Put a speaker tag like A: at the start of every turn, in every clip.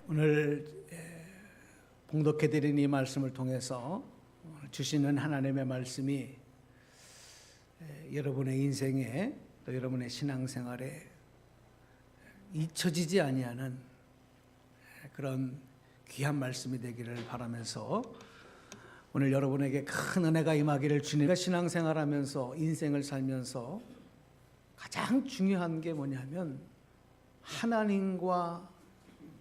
A: 오늘 봉독해드린 이 말씀을 통해서 주시는 하나님의 말씀이 여러분의 인생에 또 여러분의 신앙생활에 잊혀지지 아니하는 그런 귀한 말씀이 되기를 바라면서 오늘 여러분에게 큰 은혜가 임하기를 주님과 신앙생활하면서 인생을 살면서 가장 중요한 게 뭐냐면 하나님과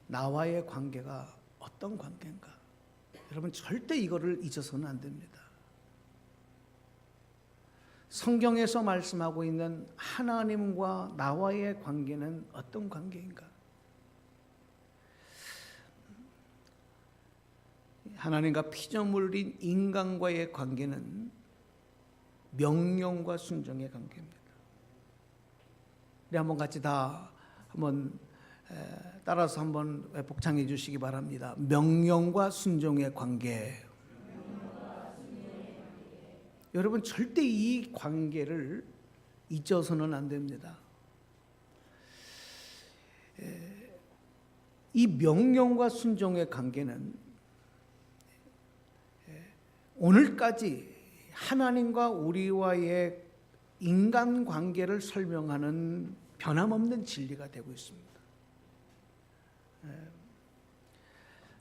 A: 나와의 관계가 어떤 관계인가. 여러분 절대 이거를 잊어서는 안 됩니다. 성경에서 말씀하고 있는 하나님과 나와의 관계는 어떤 관계인가? 하나님과 피조물인 인간과의 관계는 명령과 순종의 관계입니다. 우리 한번 같이 다 한번 따라서 한번 복창해 주시기 바랍니다. 명령과 순종의 관계. 여러분 절대 이 관계를 잊어서는 안 됩니다. 이 명령과 순종의 관계는 오늘까지 하나님과 우리와의 인간관계를 설명하는 변함없는 진리가 되고 있습니다.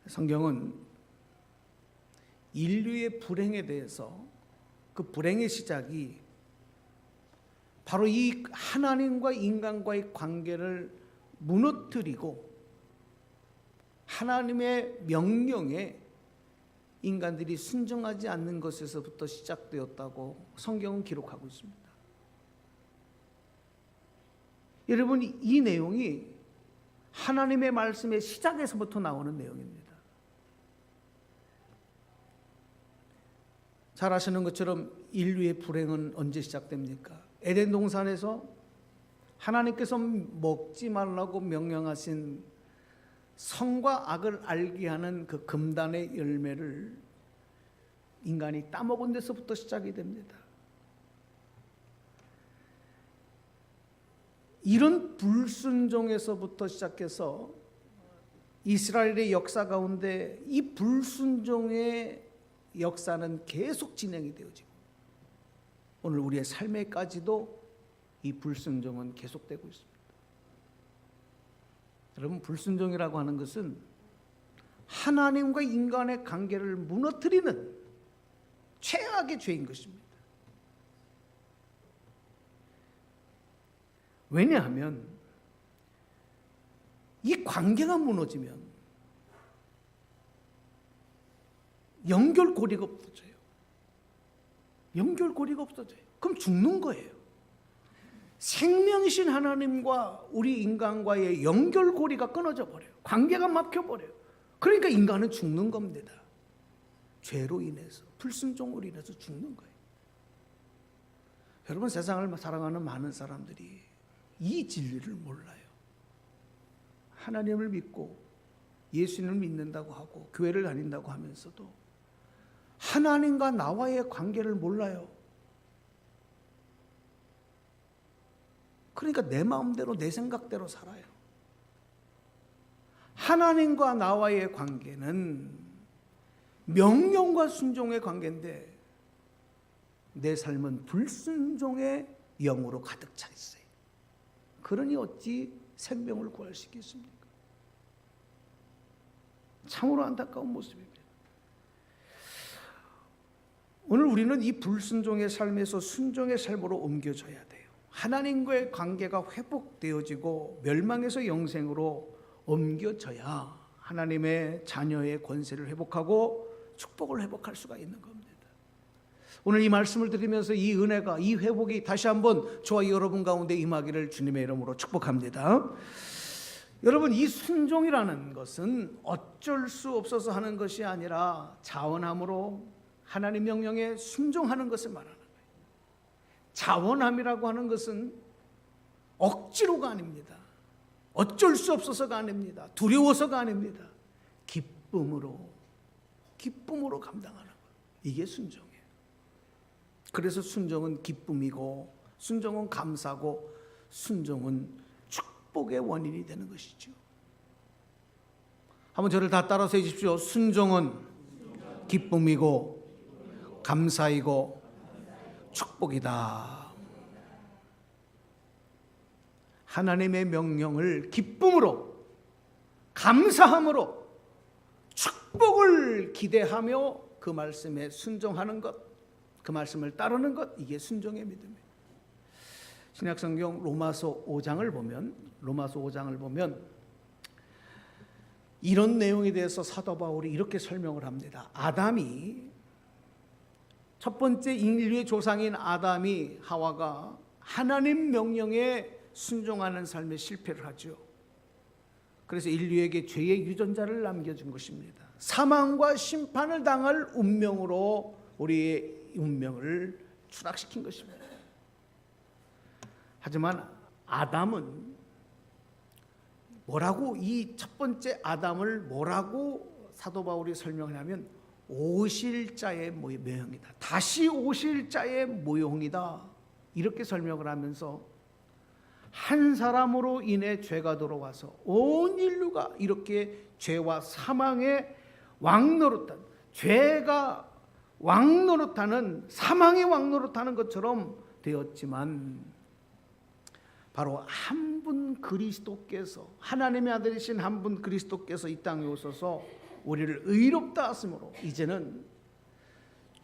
A: 성경은 인류의 불행에 대해서 그 불행의 시작이 바로 이 하나님과 인간과의 관계를 무너뜨리고 하나님의 명령에 인간들이 순종하지 않는 것에서부터 시작되었다고 성경은 기록하고 있습니다. 여러분 이 내용이 하나님의 말씀의 시작에서부터 나오는 내용입니다. 잘 아시는 것처럼 인류의 불행은 언제 시작됩니까? 에덴 동산에서 하나님께서 먹지 말라고 명령하신 선과 악을 알게 하는 그 금단의 열매를 인간이 따먹은 데서부터 시작이 됩니다. 이런 불순종에서부터 시작해서 이스라엘의 역사 가운데 이 불순종의 역사는 계속 진행이 되어지고 오늘 우리의 삶에까지도 이 불순종은 계속되고 있습니다. 여러분 불순종이라고 하는 것은 하나님과 인간의 관계를 무너뜨리는 최악의 죄인 것입니다. 왜냐하면 이 관계가 무너지면 연결고리가 없어져요. 연결고리가 없어져요. 그럼 죽는 거예요. 생명이신 하나님과 우리 인간과의 연결고리가 끊어져 버려요. 관계가 막혀버려요. 그러니까 인간은 죽는 겁니다. 죄로 인해서, 불순종으로 인해서 죽는 거예요. 여러분 세상을 사랑하는 많은 사람들이 이 진리를 몰라요. 하나님을 믿고 예수님을 믿는다고 하고 교회를 다닌다고 하면서도 하나님과 나와의 관계를 몰라요. 그러니까 내 마음대로 내 생각대로 살아요. 하나님과 나와의 관계는 명령과 순종의 관계인데 내 삶은 불순종의 영으로 가득 차 있어요. 그러니 어찌 생명을 구할 수 있겠습니까? 참으로 안타까운 모습입니다. 오늘 우리는 이 불순종의 삶에서 순종의 삶으로 옮겨져야 돼요. 하나님과의 관계가 회복되어지고 멸망에서 영생으로 옮겨져야 하나님의 자녀의 권세를 회복하고 축복을 회복할 수가 있는 겁니다. 오늘 이 말씀을 들으면서 이 은혜가, 이 회복이 다시 한번 저와 여러분 가운데 임하기를 주님의 이름으로 축복합니다. 여러분 이 순종이라는 것은 어쩔 수 없어서 하는 것이 아니라 자원함으로 하나님 명령에 순종하는 것을 말하는 거예요. 자원함이라고 하는 것은 억지로가 아닙니다. 어쩔 수 없어서가 아닙니다. 두려워서가 아닙니다. 기쁨으로 감당하는 거예요. 이게 순종이에요. 그래서 순종은 기쁨이고 순종은 감사고 순종은 축복의 원인이 되는 것이죠. 한번 저를 다 따라서 해주십시오. 순종은 기쁨이고 감사이고 축복이다. 하나님의 명령을 기쁨으로, 감사함으로, 축복을 기대하며 그 말씀에 순종하는 것, 그 말씀을 따르는 것, 이게 순종의 믿음이에요. 신약성경 로마서 5장을 보면 이런 내용에 대해서 사도 바울이 이렇게 설명을 합니다. 아담이, 첫 번째 인류의 조상인 아담이, 하와가 하나님 명령에 순종하는 삶에 실패를 하죠. 그래서 인류에게 죄의 유전자를 남겨준 것입니다. 사망과 심판을 당할 운명으로 우리의 운명을 추락시킨 것입니다. 하지만 아담은 뭐라고, 이 첫 번째 아담을 뭐라고 사도 바울이 설명을 하면 오실 자의 모형이다. 다시 오실 자의 모형이다. 이렇게 설명을 하면서 한 사람으로 인해 죄가 들어와서 온 인류가 이렇게 죄와 사망의 왕노릇한, 죄가 왕노릇하는, 사망의 왕노릇하는 것처럼 되었지만 바로 한 분 그리스도께서, 하나님의 아들이신 한 분 그리스도께서 이 땅에 오셔서 우리를 의롭다 하심으로 이제는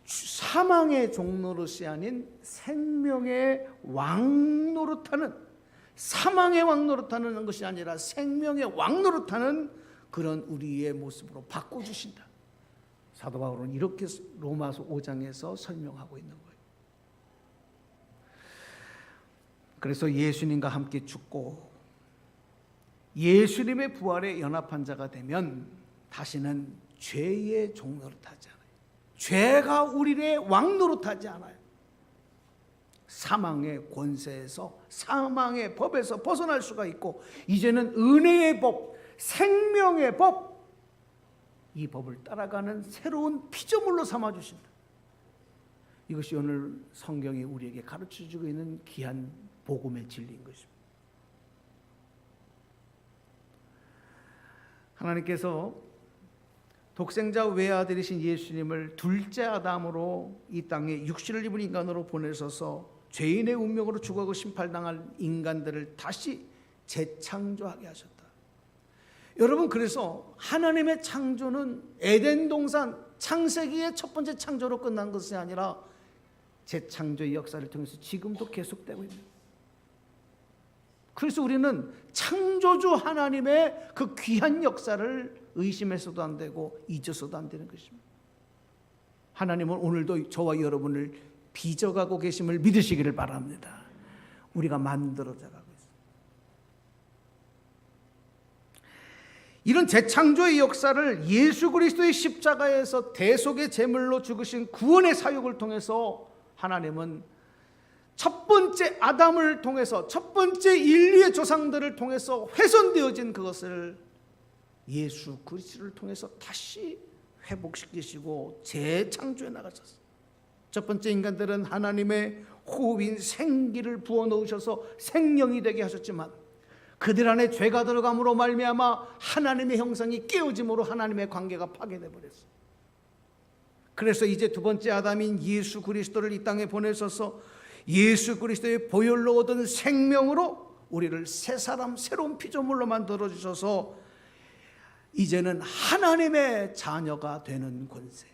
A: 사망의 종노릇이 아닌 생명의 왕노릇하는, 사망의 왕노릇하는 것이 아니라 생명의 왕노릇하는 그런 우리의 모습으로 바꿔주신다. 사도 바울은 이렇게 로마서 5장에서 설명하고 있는 거예요. 그래서 예수님과 함께 죽고 예수님의 부활에 연합한 자가 되면 다시는 죄의 종노릇하지 않아요. 죄가 우리의 왕노릇하지 않아요. 사망의 권세에서, 사망의 법에서 벗어날 수가 있고 이제는 은혜의 법, 생명의 법, 이 법을 따라가는 새로운 피조물로 삼아주신다. 이것이 오늘 성경이 우리에게 가르쳐주고 있는 귀한 복음의 진리인 것입니다. 하나님께서 독생자 외아들이신 예수님을 둘째 아담으로 이 땅에 육신을 입은 인간으로 보내셔서 죄인의 운명으로 죽어가고 심판당할 인간들을 다시 재창조하게 하셨다. 여러분, 그래서 하나님의 창조는 에덴 동산 창세기의 첫 번째 창조로 끝난 것이 아니라 재창조의 역사를 통해서 지금도 계속되고 있는. 그래서 우리는 창조주 하나님의 그 귀한 역사를 의심해서도 안 되고 잊어서도 안 되는 것입니다. 하나님은 오늘도 저와 여러분을 빚어가고 계심을 믿으시기를 바랍니다. 우리가 만들어져 가고 있습니다. 이런 재창조의 역사를 예수 그리스도의 십자가에서 대속의 제물로 죽으신 구원의 사역을 통해서 하나님은 첫 번째 아담을 통해서, 첫 번째 인류의 조상들을 통해서 훼손되어진 그것을 예수 그리스도를 통해서 다시 회복시키시고 재창조해 나가셨어요. 첫 번째 인간들은 하나님의 호흡인 생기를 부어넣으셔서 생명이 되게 하셨지만 그들 안에 죄가 들어감으로 말미암아 하나님의 형상이 깨어짐으로 하나님의 관계가 파괴돼 버렸어요. 그래서 이제 두 번째 아담인 예수 그리스도를 이 땅에 보내셔서 예수 그리스도의 보혈로 얻은 생명으로 우리를 새 사람, 새로운 피조물로 만들어 주셔서 이제는 하나님의 자녀가 되는 권세,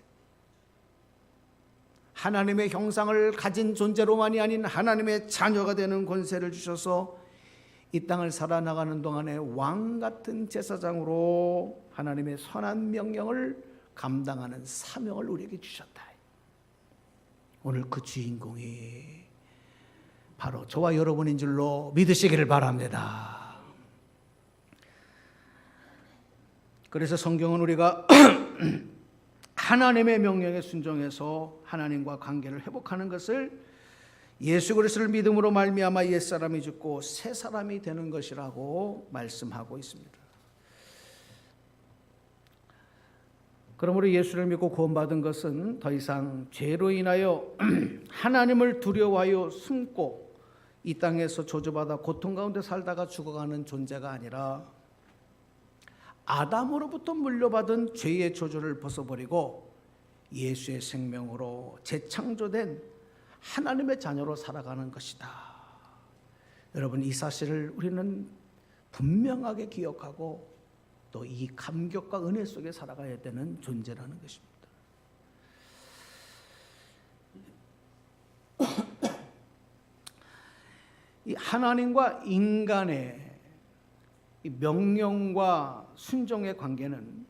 A: 하나님의 형상을 가진 존재로만이 아닌 하나님의 자녀가 되는 권세를 주셔서 이 땅을 살아나가는 동안에 왕 같은 제사장으로 하나님의 선한 명령을 감당하는 사명을 우리에게 주셨다. 오늘 그 주인공이 바로 저와 여러분인 줄로 믿으시기를 바랍니다. 그래서 성경은 우리가 하나님의 명령에 순종해서 하나님과 관계를 회복하는 것을 예수 그리스도를 믿음으로 말미암아 옛사람이 죽고 새 사람이 되는 것이라고 말씀하고 있습니다. 그러므로 예수를 믿고 구원받은 것은 더 이상 죄로 인하여 하나님을 두려워하여 숨고 이 땅에서 저주받아 고통 가운데 살다가 죽어가는 존재가 아니라 아담으로부터 물려받은 죄의 저주를 벗어버리고 예수의 생명으로 재창조된 하나님의 자녀로 살아가는 것이다. 여러분, 이 사실을 우리는 분명하게 기억하고 또 이 감격과 은혜 속에 살아가야 되는 존재라는 것입니다. 이 하나님과 인간의 이 명령과 순종의 관계는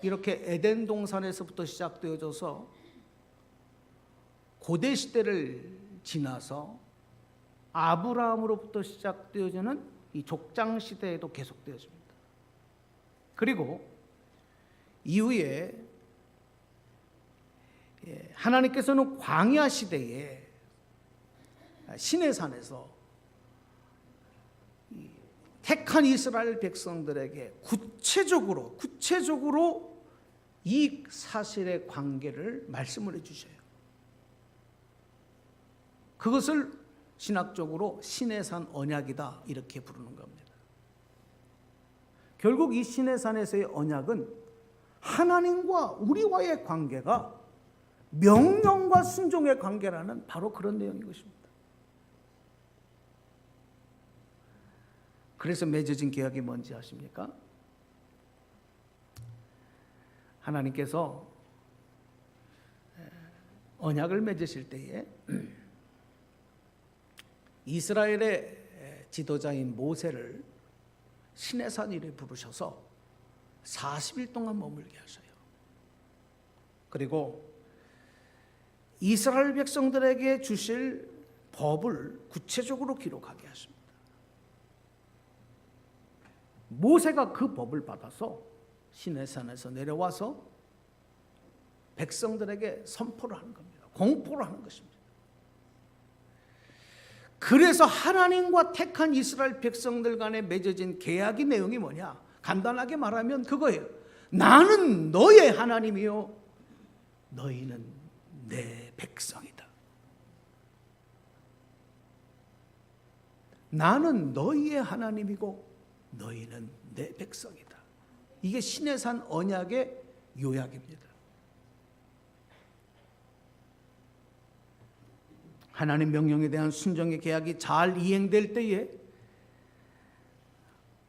A: 이렇게 에덴 동산에서부터 시작되어져서 고대 시대를 지나서 아브라함으로부터 시작되어지는 이 족장 시대에도 계속되어집니다. 그리고 이후에 하나님께서는 광야 시대에 시내산에서 택한 이스라엘 백성들에게 구체적으로 이 사실의 관계를 말씀을 해주셔요. 그것을 신학적으로 시내산 언약이다 이렇게 부르는 겁니다. 결국 이 시내산에서의 언약은 하나님과 우리와의 관계가 명령과 순종의 관계라는 바로 그런 내용인 것입니다. 그래서 맺어진 계약이 뭔지 아십니까? 하나님께서 언약을 맺으실 때에 이스라엘의 지도자인 모세를 시내산 위에 부르셔서 40일 동안 머물게 하셔요. 그리고 이스라엘 백성들에게 주실 법을 구체적으로 기록하게 하십니다. 모세가 그 법을 받아서 시내산에서 내려와서 백성들에게 선포를 하는 겁니다. 공포를 하는 것입니다. 그래서 하나님과 택한 이스라엘 백성들 간에 맺어진 계약의 내용이 뭐냐? 간단하게 말하면 그거예요. 나는 너의 하나님이요, 너희는 내 백성이다. 나는 너희의 하나님이고 너희는 내 백성이다. 이게 시내산 언약의 요약입니다. 하나님 명령에 대한 순종의 계약이 잘 이행될 때에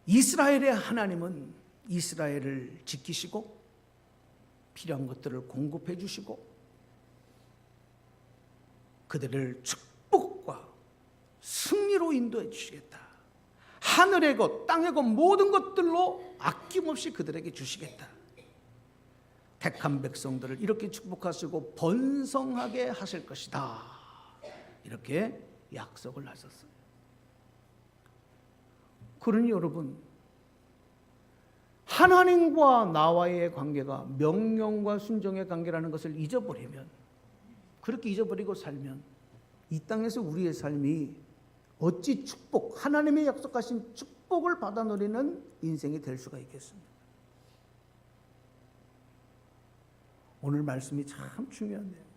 A: 이스라엘의 하나님은 이스라엘을 지키시고 필요한 것들을 공급해 주시고 그들을 축복과 승리로 인도해 주시겠다. 하늘의 것, 땅의 것 모든 것들로 아낌없이 그들에게 주시겠다. 택한 백성들을 이렇게 축복하시고 번성하게 하실 것이다. 이렇게 약속을 하셨어요. 그러니 여러분, 하나님과 나와의 관계가 명령과 순종의 관계라는 것을 잊어버리면, 그렇게 잊어버리고 살면 이 땅에서 우리의 삶이 어찌 축복, 하나님의 약속하신 축복을 받아 누리는 인생이 될 수가 있겠습니까? 오늘 말씀이 참 중요한데요.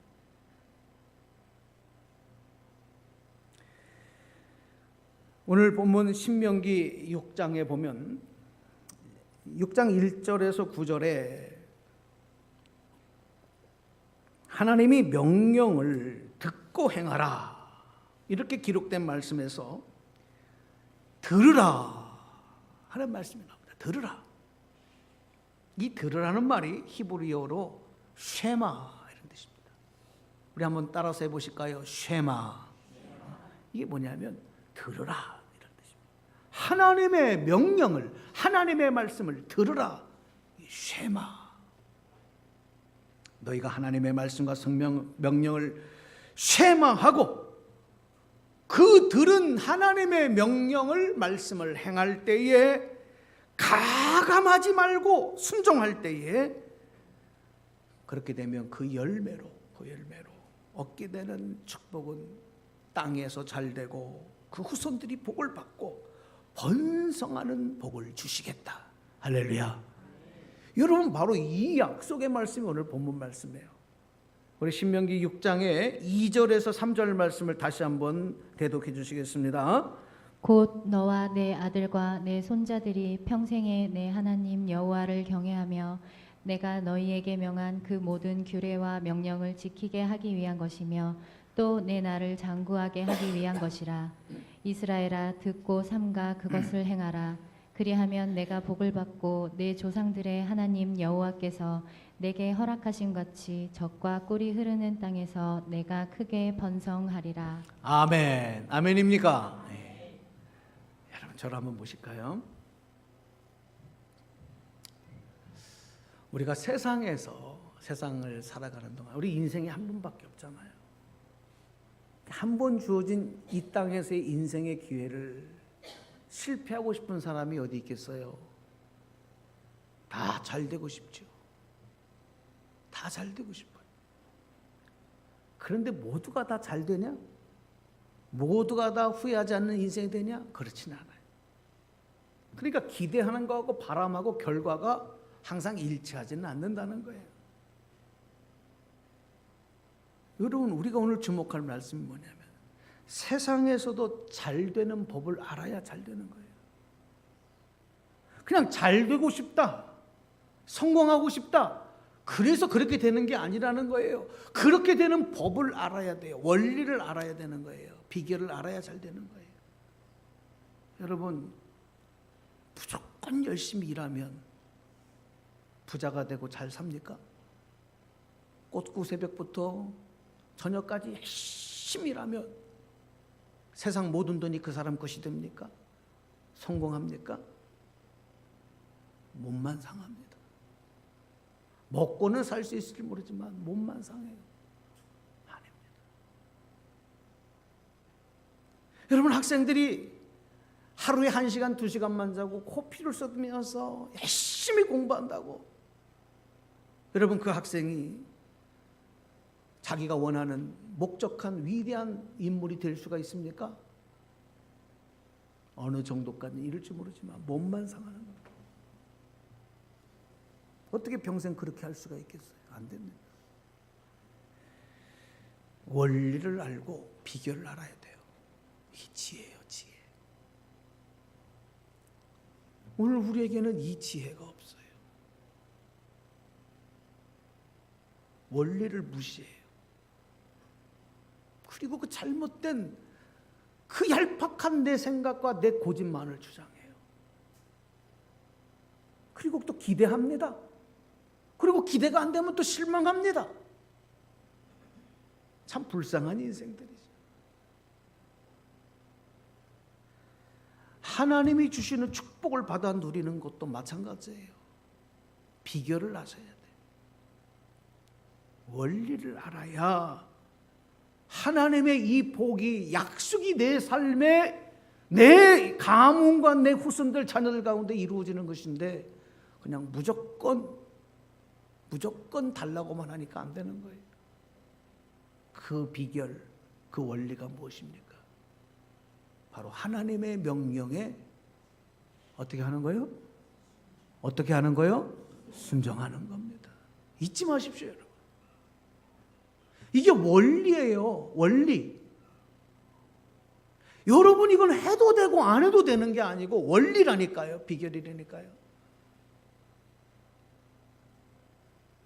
A: 오늘 본문 신명기 6장에 보면 6장 1절에서 9절에 하나님이 명령을 듣고 행하라 이렇게 기록된 말씀에서 들으라 하는 말씀이 나옵니다. 들으라. 이 들으라는 말이 히브리어로 쉐마 이런 뜻입니다. 우리 한번 따라서 해보실까요? 쉐마. 이게 뭐냐면 들으라 이런 뜻입니다. 하나님의 명령을, 하나님의 말씀을 들으라. 쉐마. 너희가 하나님의 말씀과 명령을 쉐마하고 그 들은 하나님의 명령을, 말씀을 행할 때에 가감하지 말고 순종할 때에 그렇게 되면 그 열매로 얻게 되는 축복은 땅에서 잘 되고 그 후손들이 복을 받고 번성하는 복을 주시겠다. 할렐루야. 여러분, 바로 이 약속의 말씀이 오늘 본문 말씀이에요. 우리 신명기 6장의 2절에서 3절 말씀을 다시 한번 대독해 주시겠습니다.
B: 곧 너와 내 아들과 내 손자들이 평생에 내 하나님 여호와를 경외하며 내가 너희에게 명한 그 모든 규례와 명령을 지키게 하기 위한 것이며 또 내 나를 장구하게 하기 위한 것이라. 이스라엘아, 듣고 삼가 그것을 행하라. 그리하면 내가 복을 받고 내 조상들의 하나님 여호와께서 내게 허락하신 같이 젖과 꿀이 흐르는 땅에서 내가 크게 번성하리라.
A: 아멘. 아멘입니까? 네. 여러분 저를 한번 보실까요? 우리가 세상을 살아가는 동안 우리 인생이 한 번밖에 없잖아요. 한 번 주어진 이 땅에서의 인생의 기회를 실패하고 싶은 사람이 어디 있겠어요? 다 잘 되고 싶죠. 다 잘 되고 싶어요. 그런데 모두가 다 잘 되냐? 모두가 다 후회하지 않는 인생이 되냐? 그렇지는 않아요. 그러니까 기대하는 거하고 바람하고 결과가 항상 일치하지는 않는다는 거예요. 여러분, 우리가 오늘 주목할 말씀이 뭐냐면 세상에서도 잘 되는 법을 알아야 잘 되는 거예요. 그냥 잘 되고 싶다, 성공하고 싶다, 그래서 그렇게 되는 게 아니라는 거예요. 그렇게 되는 법을 알아야 돼요. 원리를 알아야 되는 거예요. 비결을 알아야 잘 되는 거예요. 여러분, 무조건 열심히 일하면 부자가 되고 잘 삽니까? 꽃구 새벽부터 저녁까지 열심히 일하면 세상 모든 돈이 그 사람 것이 됩니까? 성공합니까? 몸만 상합니다. 먹고는 살 수 있을지 모르지만 몸만 상해요. 아닙니다. 여러분, 학생들이 하루에 1시간, 2시간만 자고 코피를 쏟으면서 열심히 공부한다고 여러분, 그 학생이 자기가 원하는 목적한 위대한 인물이 될 수가 있습니까? 어느 정도까지 이룰지 모르지만 몸만 상하는 겁니다. 어떻게 평생 그렇게 할 수가 있겠어요? 안 됩니다. 원리를 알고 비결을 알아야 돼요. 이 지혜예요, 지혜. 오늘 우리에게는 이 지혜가 없어요. 원리를 무시해요. 그리고 그 잘못된 그 얄팍한 내 생각과 내 고집만을 주장해요. 그리고 또 기대합니다. 그리고 기대가 안 되면 또 실망합니다. 참 불쌍한 인생들이죠. 하나님이 주시는 축복을 받아 누리는 것도 마찬가지예요. 비결을 아셔야 돼요. 원리를 알아야 하나님의 이 복이 약속이 내 삶에 내 가문과 내 후손들 자녀들 가운데 이루어지는 것인데 그냥 무조건 달라고만 하니까 안 되는 거예요. 그 비결, 그 원리가 무엇입니까? 바로 하나님의 명령에 어떻게 하는 거예요? 어떻게 하는 거예요? 순종하는 겁니다. 잊지 마십시오, 여러분. 이게 원리예요, 원리. 여러분, 이건 해도 되고 안 해도 되는 게 아니고 원리라니까요, 비결이라니까요.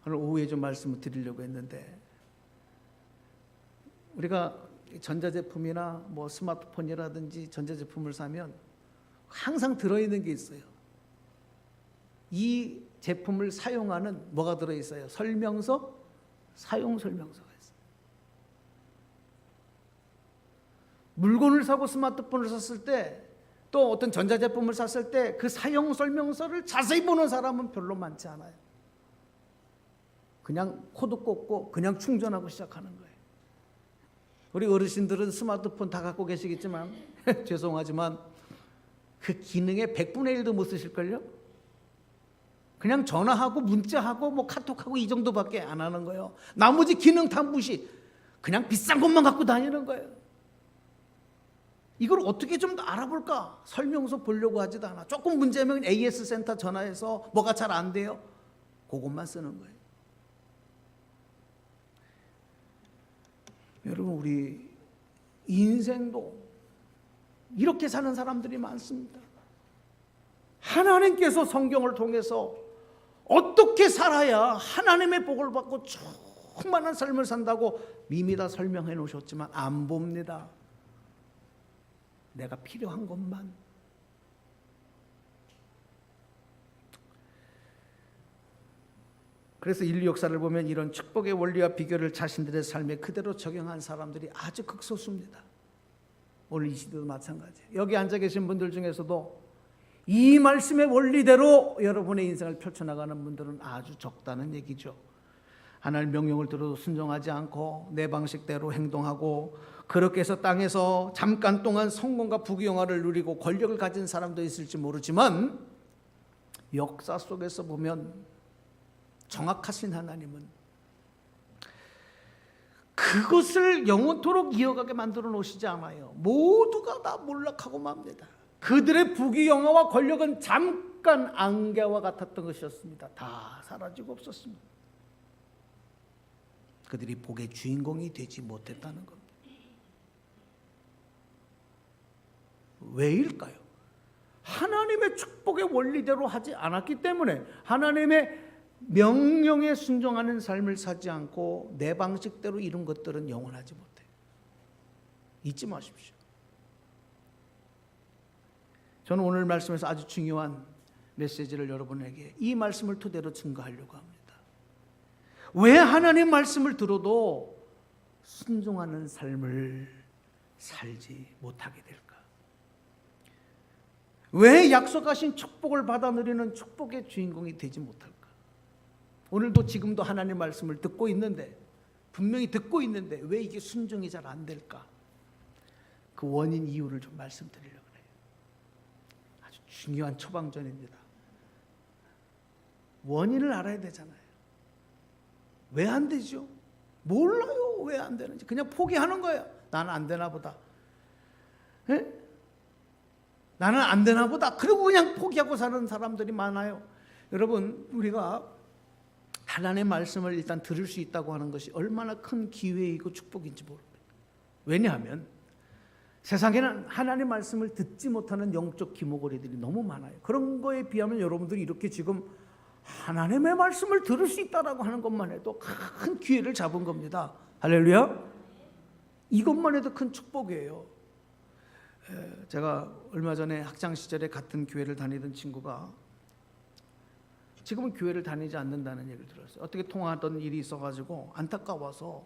A: 오늘 오후에 좀 말씀을 드리려고 했는데, 우리가 전자제품이나 뭐 스마트폰이라든지 전자제품을 사면 항상 들어있는 게 있어요. 이 제품을 사용하는 뭐가 들어있어요? 설명서, 사용 설명서가 있어요. 물건을 사고 스마트폰을 샀을 때, 또 어떤 전자제품을 샀을 때 그 사용 설명서를 자세히 보는 사람은 별로 많지 않아요. 그냥 코드 꽂고 그냥 충전하고 시작하는 거예요. 우리 어르신들은 스마트폰 다 갖고 계시겠지만 죄송하지만 그 기능의 100분의 1도 못 쓰실걸요? 그냥 전화하고 문자하고 뭐 카톡하고 이 정도밖에 안 하는 거예요. 나머지 기능 다 무시. 그냥 비싼 것만 갖고 다니는 거예요. 이걸 어떻게 좀 더 알아볼까? 설명서 보려고 하지도 않아. 조금 문제면 AS 센터 전화해서 뭐가 잘 안 돼요? 그것만 쓰는 거예요. 여러분, 우리 인생도 이렇게 사는 사람들이 많습니다. 하나님께서 성경을 통해서 어떻게 살아야 하나님의 복을 받고 충만한 삶을 산다고 미미다 설명해 놓으셨지만 안 봅니다. 내가 필요한 것만. 그래서 인류 역사를 보면 이런 축복의 원리와 비결을 자신들의 삶에 그대로 적용한 사람들이 아주 극소수입니다. 오늘 이 시대도 마찬가지예요. 여기 앉아 계신 분들 중에서도 이 말씀의 원리대로 여러분의 인생을 펼쳐나가는 분들은 아주 적다는 얘기죠. 하나님 명령을 들어도 순종하지 않고 내 방식대로 행동하고 그렇게 해서 땅에서 잠깐 동안 성공과 부귀영화를 누리고 권력을 가진 사람도 있을지 모르지만 역사 속에서 보면 정확하신 하나님은 그것을 영원토록 이어가게 만들어 놓으시지 않아요. 모두가 다 몰락하고 맙니다. 그들의 부귀영화와 권력은 잠깐 안개와 같았던 것이었습니다. 다 사라지고 없었습니다. 그들이 복의 주인공이 되지 못했다는 겁니다. 왜일까요? 하나님의 축복의 원리대로 하지 않았기 때문에, 하나님의 명령에 순종하는 삶을 사지 않고 내 방식대로 이룬 것들은 영원하지 못해요. 잊지 마십시오. 저는 오늘 말씀에서 아주 중요한 메시지를 여러분에게 이 말씀을 토대로 증거하려고 합니다. 왜 하나님 말씀을 들어도 순종하는 삶을 살지 못하게 될까? 왜 약속하신 축복을 받아 누리는 축복의 주인공이 되지 못할까? 오늘도 지금도 하나님 말씀을 듣고 있는데, 분명히 듣고 있는데 왜 이게 순종이 잘 안 될까? 그 원인 이유를 좀 말씀드리려고 해요. 아주 중요한 처방전입니다. 원인을 알아야 되잖아요. 왜 안 되죠? 몰라요. 왜 안 되는지. 그냥 포기하는 거예요. 나는 안 되나 보다. 에? 나는 안 되나 보다. 그리고 그냥 포기하고 사는 사람들이 많아요. 여러분, 우리가 하나님의 말씀을 일단 들을 수 있다고 하는 것이 얼마나 큰 기회이고 축복인지 모릅니다. 왜냐하면 세상에는 하나님의 말씀을 듣지 못하는 영적 기모거리들이 너무 많아요. 그런 거에 비하면 여러분들이 이렇게 지금 하나님의 말씀을 들을 수 있다라고 하는 것만 해도 큰 기회를 잡은 겁니다. 할렐루야. 이것만 해도 큰 축복이에요. 제가 얼마 전에 학창시절에 같은 교회를 다니던 친구가 지금은 교회를 다니지 않는다는 얘기를 들었어요. 어떻게 통화하던 일이 있어가지고 안타까워서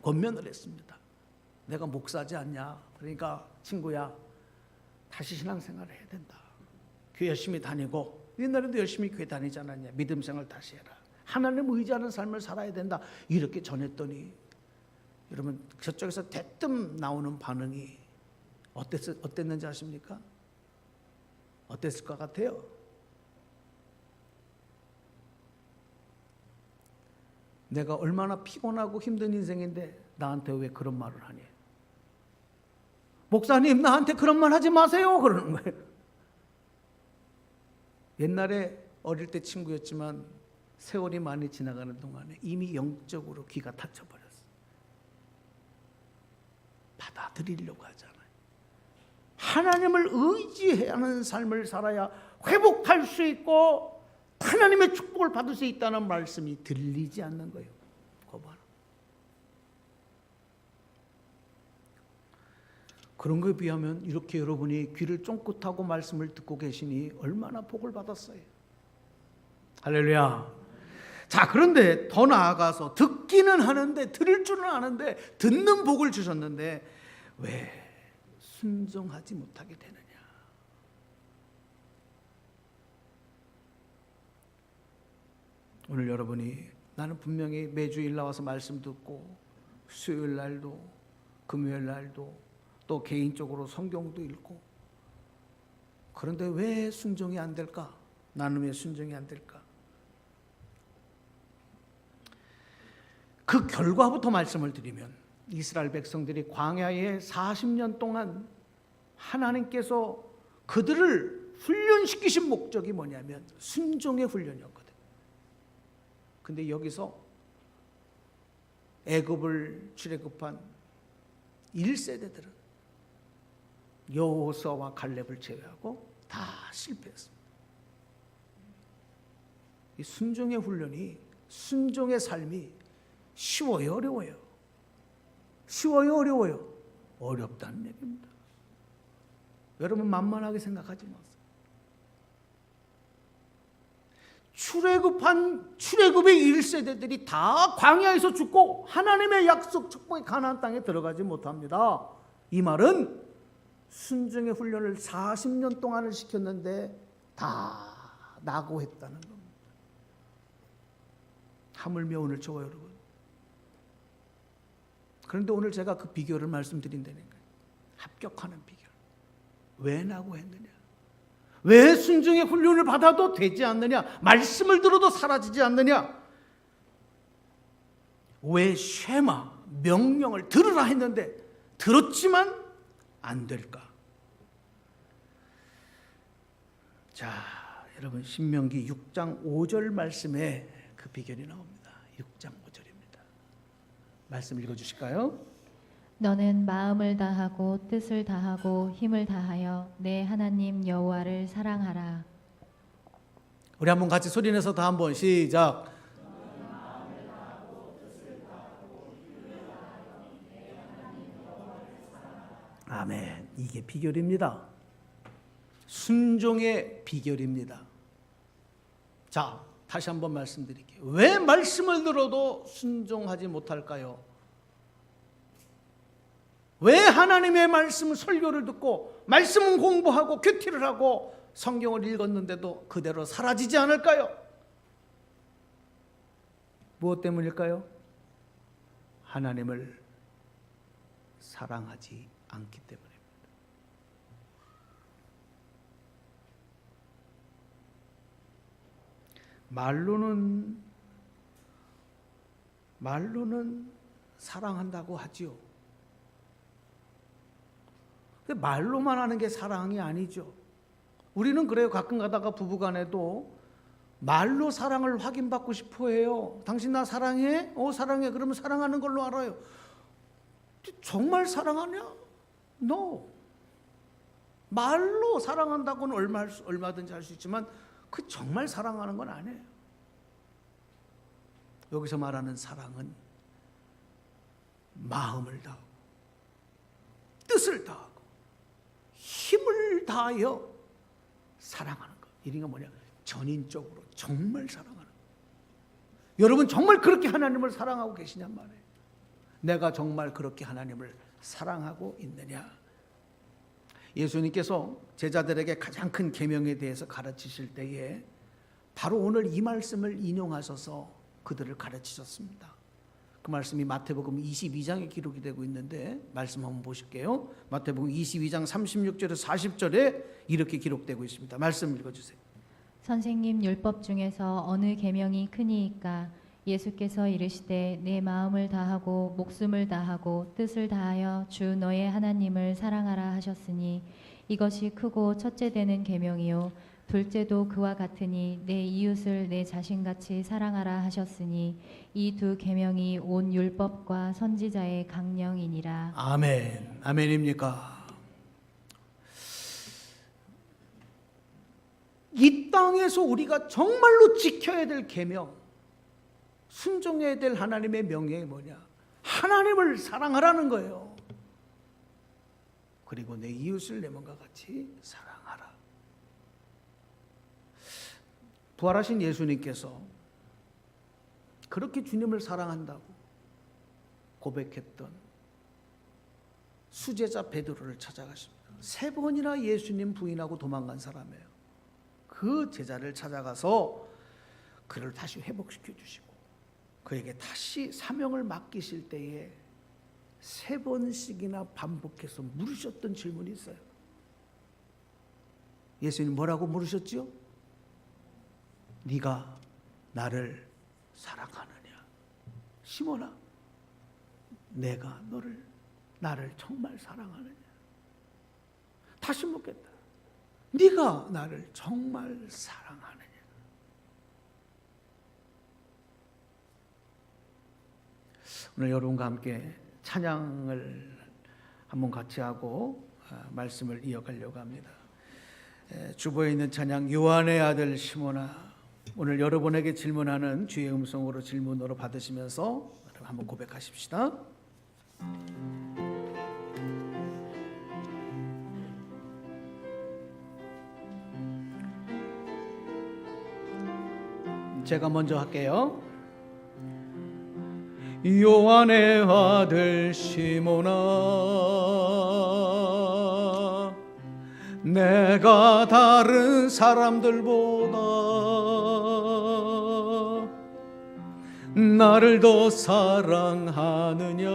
A: 권면을 했습니다. 내가 목사지 않냐. 그러니까 친구야, 다시 신앙생활을 해야 된다. 교회 열심히 다니고, 옛날에도 열심히 교회 다니지 않았냐. 믿음 생활 다시 해라. 하나님 의지하는 삶을 살아야 된다. 이렇게 전했더니 여러분, 저쪽에서 대뜸 나오는 반응이 어땠는지 아십니까? 어땠을 것 같아요? 내가 얼마나 피곤하고 힘든 인생인데 나한테 왜 그런 말을 하니? 목사님, 나한테 그런 말 하지 마세요. 그러는 거예요. 옛날에 어릴 때 친구였지만 세월이 많이 지나가는 동안에 이미 영적으로 귀가 닫혀버렸어요. 받아들이려고 하잖아요. 하나님을 의지하는 삶을 살아야 회복할 수 있고 하나님의 축복을 받을 수 있다는 말씀이 들리지 않는 거예요. 거봐라. 그런 거에 비하면 이렇게 여러분이 귀를 쫑긋하고 말씀을 듣고 계시니 얼마나 복을 받았어요. 할렐루야. 자, 그런데 더 나아가서 듣기는 하는데, 들을 줄은 아는데, 듣는 복을 주셨는데 왜 순종하지 못하게 되느냐? 오늘 여러분이 나는 분명히 매주일 나와서 말씀 듣고 수요일 날도 금요일 날도 또 개인적으로 성경도 읽고, 그런데 왜 순종이 안 될까? 나는 왜 순종이 안 될까? 그 결과부터 말씀을 드리면, 이스라엘 백성들이 광야에 40년 동안 하나님께서 그들을 훈련시키신 목적이 뭐냐면 순종의 훈련이었거든요. 근데 여기서 애굽을 출애굽한 1세대들은 여호수아와 갈렙을 제외하고 다 실패했습니다. 이 순종의 훈련이, 순종의 삶이 쉬워요, 어려워요? 쉬워요, 어려워요? 어렵다는 얘기입니다. 여러분 만만하게 생각하지 마세요. 출애굽의 1세대들이 다 광야에서 죽고 하나님의 약속 축복의 가나안 땅에 들어가지 못합니다. 이 말은 순종의 훈련을 40년 동안을 시켰는데 다 낙오했다는 겁니다. 하물며 오늘 저와 여러분, 그런데 오늘 제가 그 비결을 말씀드린다는 거예요. 합격하는 비결. 왜 낙오했느냐? 왜 순종의 훈련을 받아도 되지 않느냐? 말씀을 들어도 사라지지 않느냐? 왜 쉐마, 명령을 들으라 했는데 들었지만 안 될까? 자, 여러분 신명기 6장 5절 말씀에 그 비결이 나옵니다. 6장 5절입니다. 말씀 읽어주실까요?
B: 너는 마음을 다하고 뜻을 다하고 힘을 다하여 내 하나님 여호와를 사랑하라.
A: 우리 한번 같이 소리내서 다 한번 시작. 아멘. 이게 비결입니다. 순종의 비결입니다. 자, 다시 한번 말씀드릴게요. 왜 말씀을 들어도 순종하지 못할까요? 왜 하나님의 말씀 설교를 듣고 말씀은 공부하고 큐티를 하고 성경을 읽었는데도 그대로 사라지지 않을까요? 무엇 때문일까요? 하나님을 사랑하지 않기 때문입니다. 말로는 사랑한다고 하지요. 근데 말로만 하는 게 사랑이 아니죠. 우리는 그래요. 가끔 가다가 부부간에도 말로 사랑을 확인받고 싶어 해요. 당신 나 사랑해? 사랑해. 그러면 사랑하는 걸로 알아요. 정말 사랑하냐? No. 말로 사랑한다고는 얼마든지 할 수 있지만 그 정말 사랑하는 건 아니에요. 여기서 말하는 사랑은 마음을 다하고 뜻을 다하고 힘을 다하여 사랑하는 것. 이게 뭐냐? 전인적으로 정말 사랑하는 것. 여러분 정말 그렇게 하나님을 사랑하고 계시냔 말이에요. 내가 정말 그렇게 하나님을 사랑하고 있느냐? 예수님께서 제자들에게 가장 큰 계명에 대해서 가르치실 때에 바로 오늘 이 말씀을 인용하셔서 그들을 가르치셨습니다. 그 말씀이 마태복음 22장에 기록이 되고 있는데 말씀 한번 보실게요. 마태복음 22장 36절에서 40절에 이렇게 기록되고 있습니다. 말씀 읽어주세요.
B: 선생님 율법 중에서 어느 계명이 크니이까? 예수께서 이르시되 내 마음을 다하고 목숨을 다하고 뜻을 다하여 주 너의 하나님을 사랑하라 하셨으니 이것이 크고 첫째 되는 계명이요 둘째도 그와 같으니 내 이웃을 내 자신같이 사랑하라 하셨으니 이 두 계명이 온 율법과 선지자의 강령이니라.
A: 아멘. 아멘입니까? 이 땅에서 우리가 정말로 지켜야 될 계명, 순종해야 될 하나님의 명령이 뭐냐? 하나님을 사랑하라는 거예요. 그리고 내 이웃을 내 몸과 같이 사랑하라. 부활하신 예수님께서 그렇게 주님을 사랑한다고 고백했던 수제자 베드로를 찾아가십니다. 3번이나 예수님 부인하고 도망간 사람이에요. 그 제자를 찾아가서 그를 다시 회복시켜 주시고 그에게 다시 사명을 맡기실 때에 3번씩이나 반복해서 물으셨던 질문이 있어요. 예수님 뭐라고 물으셨지요? 네가 나를 사랑하느냐? 시몬아, 내가 나를 정말 사랑하느냐? 다시 묻겠다. 네가 나를 정말 사랑하느냐? 오늘 여러분과 함께 찬양을 한번 같이 하고 말씀을 이어가려고 합니다. 주보에 있는 찬양 요한의 아들 시몬아, 오늘 여러분에게 질문하는 주의 음성으로 질문으로 받으시면서 한번 고백하십시다. 제가 먼저 할게요. 요한의 아들 시몬아, 내가 다른 사람들보다 나를 더 사랑하느냐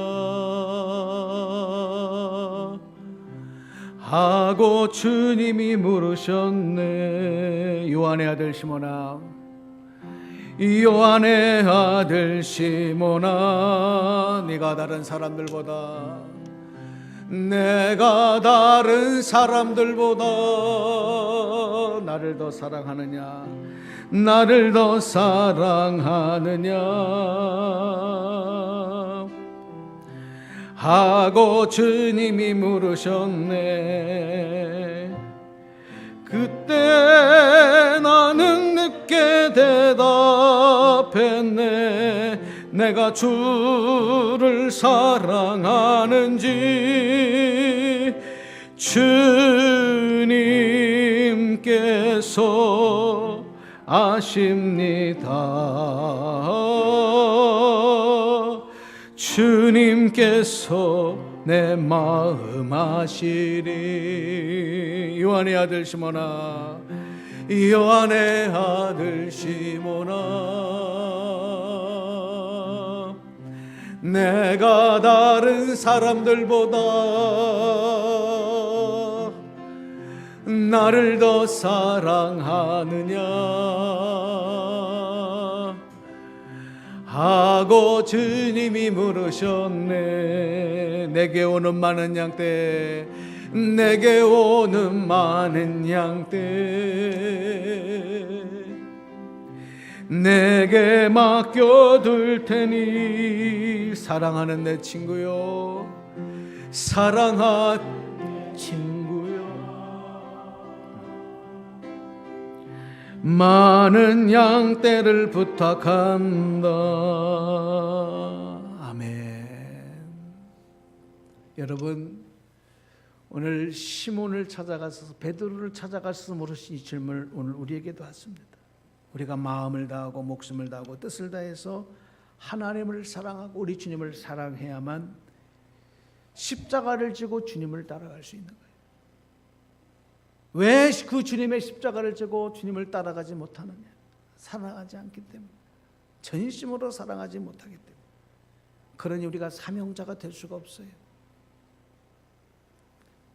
A: 하고 주님이 물으셨네. 요한의 아들 시몬아, 요한의 아들 시몬아, 네가 다른 사람들보다 내가 다른 사람들보다 나를 더 사랑하느냐, 나를 더 사랑하느냐 하고 주님이 물으셨네. 그때 나는 늦게 대답했네. 내가 주를 사랑하는지 주님께서 아십니다. 주님께서 내 마음 아시리. 요한의 아들 시몬아, 요한의 아들 시몬아, 내가 다른 사람들보다 나를 더 사랑하느냐 하고 주님이 물으셨네. 내게 오는 많은 양떼, 내게 오는 많은 양떼 내게 맡겨둘 테니. 사랑하는 내 친구요, 사랑하는 친구요, 많은 양떼를 부탁한다. 아멘. 여러분, 오늘 시몬을 찾아가서 베드로를 찾아가서 물으신 이 질문을 오늘 우리에게도 하십니다. 우리가 마음을 다하고 목숨을 다하고 뜻을 다해서 하나님을 사랑하고 우리 주님을 사랑해야만 십자가를 지고 주님을 따라갈 수 있는 거예요. 왜 그 주님의 십자가를 지고 주님을 따라가지 못하느냐? 사랑하지 않기 때문에, 전심으로 사랑하지 못하기 때문에. 그러니 우리가 사명자가 될 수가 없어요.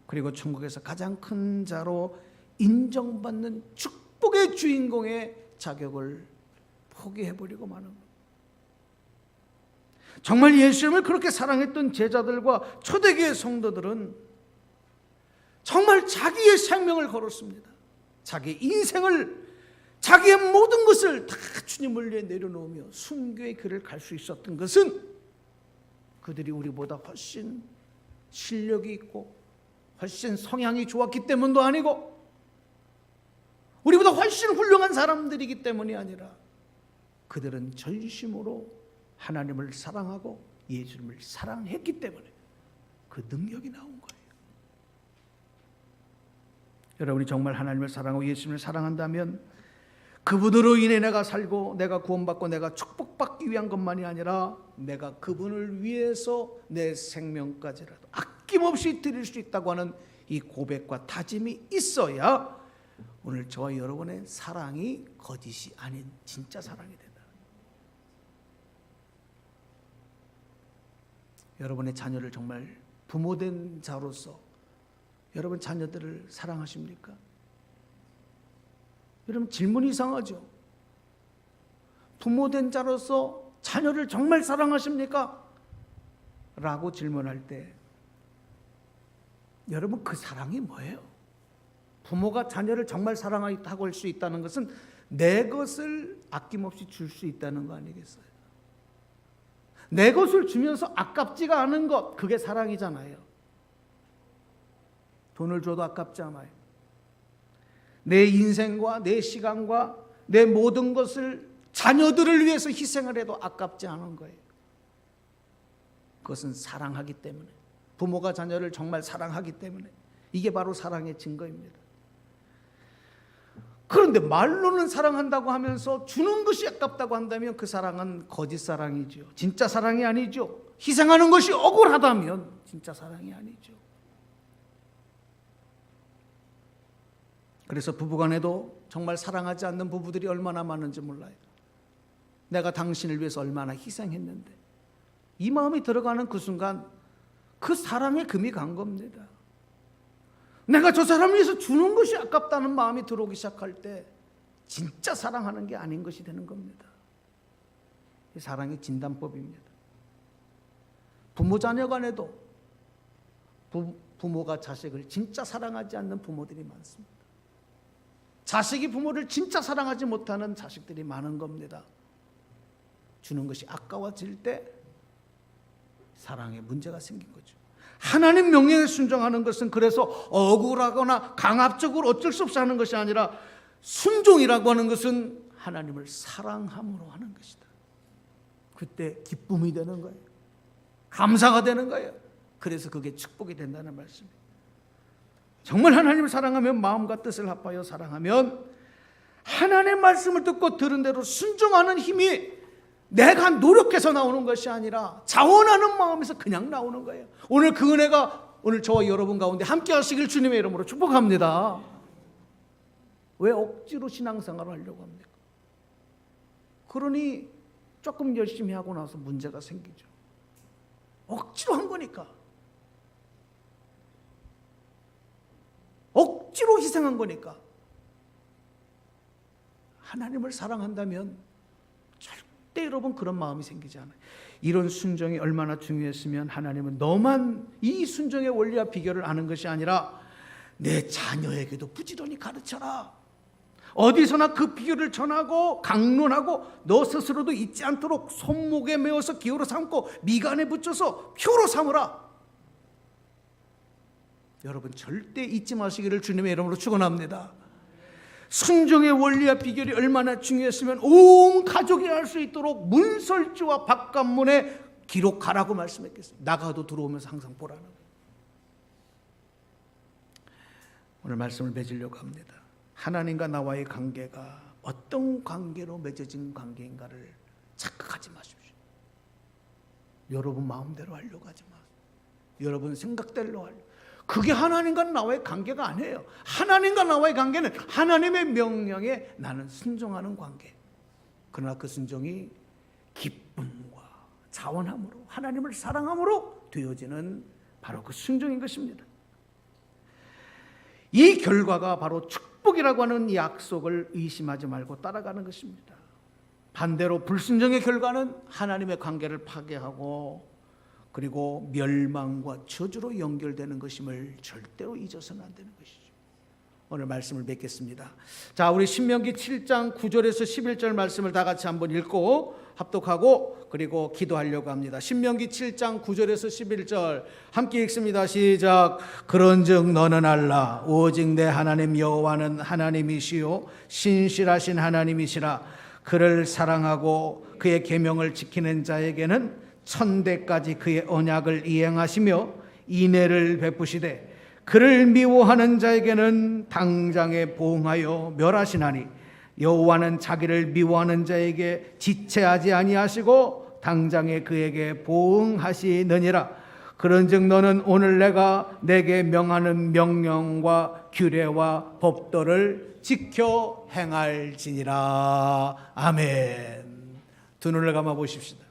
A: 그리고 천국에서 가장 큰 자로 인정받는 축복의 주인공의 자격을 포기해버리고 마는 것. 정말 예수님을 그렇게 사랑했던 제자들과 초대교회 성도들은 정말 자기의 생명을 걸었습니다. 자기의 인생을, 자기의 모든 것을 다 주님을 위해 내려놓으며 순교의 길을 갈 수 있었던 것은 그들이 우리보다 훨씬 실력이 있고 훨씬 성향이 좋았기 때문도 아니고 우리보다 훨씬 훌륭한 사람들이기 때문이 아니라 그들은 전심으로 하나님을 사랑하고 예수님을 사랑했기 때문에 그 능력이 나온 거예요. 여러분이 정말 하나님을 사랑하고 예수님을 사랑한다면 그분으로 인해 내가 살고 내가 구원받고 내가 축복받기 위한 것만이 아니라 내가 그분을 위해서 내 생명까지라도 아낌없이 드릴 수 있다고 하는 이 고백과 다짐이 있어야 오늘 저와 여러분의 사랑이 거짓이 아닌 진짜 사랑이 된다. 여러분의 자녀를 정말 부모된 자로서 여러분 자녀들을 사랑하십니까? 여러분 질문이 이상하죠? 부모된 자로서 자녀를 정말 사랑하십니까? 라고 질문할 때 여러분 그 사랑이 뭐예요? 부모가 자녀를 정말 사랑하고 할 수 있다는 것은 내 것을 아낌없이 줄 수 있다는 거 아니겠어요? 내 것을 주면서 아깝지가 않은 것, 그게 사랑이잖아요. 돈을 줘도 아깝지 않아요. 내 인생과 내 시간과 내 모든 것을 자녀들을 위해서 희생을 해도 아깝지 않은 거예요. 그것은 사랑하기 때문에, 부모가 자녀를 정말 사랑하기 때문에, 이게 바로 사랑의 증거입니다. 그런데 말로는 사랑한다고 하면서 주는 것이 아깝다고 한다면 그 사랑은 거짓 사랑이죠. 진짜 사랑이 아니죠. 희생하는 것이 억울하다면 진짜 사랑이 아니죠. 그래서 부부간에도 정말 사랑하지 않는 부부들이 얼마나 많은지 몰라요. 내가 당신을 위해서 얼마나 희생했는데, 이 마음이 들어가는 그 순간 그 사랑의 금이 간 겁니다. 내가 저 사람을 위해서 주는 것이 아깝다는 마음이 들어오기 시작할 때 진짜 사랑하는 게 아닌 것이 되는 겁니다. 이 사랑의 진단법입니다. 부모 자녀 간에도 부모가 자식을 진짜 사랑하지 않는 부모들이 많습니다. 자식이 부모를 진짜 사랑하지 못하는 자식들이 많은 겁니다. 주는 것이 아까워질 때 사랑에 문제가 생긴 거죠. 하나님 명령에 순종하는 것은 그래서 억울하거나 강압적으로 어쩔 수 없이 하는 것이 아니라, 순종이라고 하는 것은 하나님을 사랑함으로 하는 것이다. 그때 기쁨이 되는 거예요. 감사가 되는 거예요. 그래서 그게 축복이 된다는 말씀이에요. 정말 하나님을 사랑하면, 마음과 뜻을 합하여 사랑하면 하나님의 말씀을 듣고 들은 대로 순종하는 힘이 내가 노력해서 나오는 것이 아니라 자원하는 마음에서 그냥 나오는 거예요. 오늘 그 은혜가 오늘 저와 여러분 가운데 함께 하시길 주님의 이름으로 축복합니다. 왜 억지로 신앙생활을 하려고 합니까? 그러니 조금 열심히 하고 나서 문제가 생기죠. 억지로 한 거니까. 억지로 희생한 거니까. 하나님을 사랑한다면 절대 여러분 그런 마음이 생기지 않아요. 이런 순종이 얼마나 중요했으면 하나님은 너만 이 순종의 원리와 비결을 아는 것이 아니라 내 자녀에게도 부지런히 가르쳐라. 어디서나 그 비결을 전하고 강론하고 너 스스로도 잊지 않도록 손목에 메어서 기호로 삼고 미간에 붙여서 표로 삼으라. 여러분 절대 잊지 마시기를 주님의 이름으로 축원합니다. 순종의 원리와 비결이 얼마나 중요했으면 온 가족이 알 수 있도록 문설주와 바깥문에 기록하라고 말씀했겠어요. 나가도 들어오면서 항상 보라는 거예요. 오늘 말씀을 맺으려고 합니다. 하나님과 나와의 관계가 어떤 관계로 맺어진 관계인가를 착각하지 마십시오. 여러분 마음대로 하려고 하지 마세요. 여러분 생각대로 하려고. 그게 하나님과 나와의 관계가 아니에요. 하나님과 나와의 관계는 하나님의 명령에 나는 순종하는 관계. 그러나 그 순종이 기쁨과 자원함으로, 하나님을 사랑함으로 되어지는 바로 그 순종인 것입니다. 이 결과가 바로 축복이라고 하는 약속을 의심하지 말고 따라가는 것입니다. 반대로 불순종의 결과는 하나님의 관계를 파괴하고 그리고 멸망과 저주로 연결되는 것임을 절대로 잊어서는 안 되는 것이죠. 오늘 말씀을 맺겠습니다. 자, 우리 신명기 7장 9절에서 11절 말씀을 다 같이 한번 읽고 합독하고 그리고 기도하려고 합니다. 신명기 7장 9절에서 11절 함께 읽습니다. 시작. 그런즉 너는 알라 오직 내 하나님 여호와는 하나님이시요 신실하신 하나님이시라. 그를 사랑하고 그의 계명을 지키는 자에게는 천대까지 그의 언약을 이행하시며 인애를 베푸시되 그를 미워하는 자에게는 당장에 보응하여 멸하시나니 여호와는 자기를 미워하는 자에게 지체하지 아니하시고 당장에 그에게 보응하시느니라. 그런즉 너는 오늘 내가 내게 명하는 명령과 규례와 법도를 지켜 행할지니라. 아멘. 두 눈을 감아 보십시다.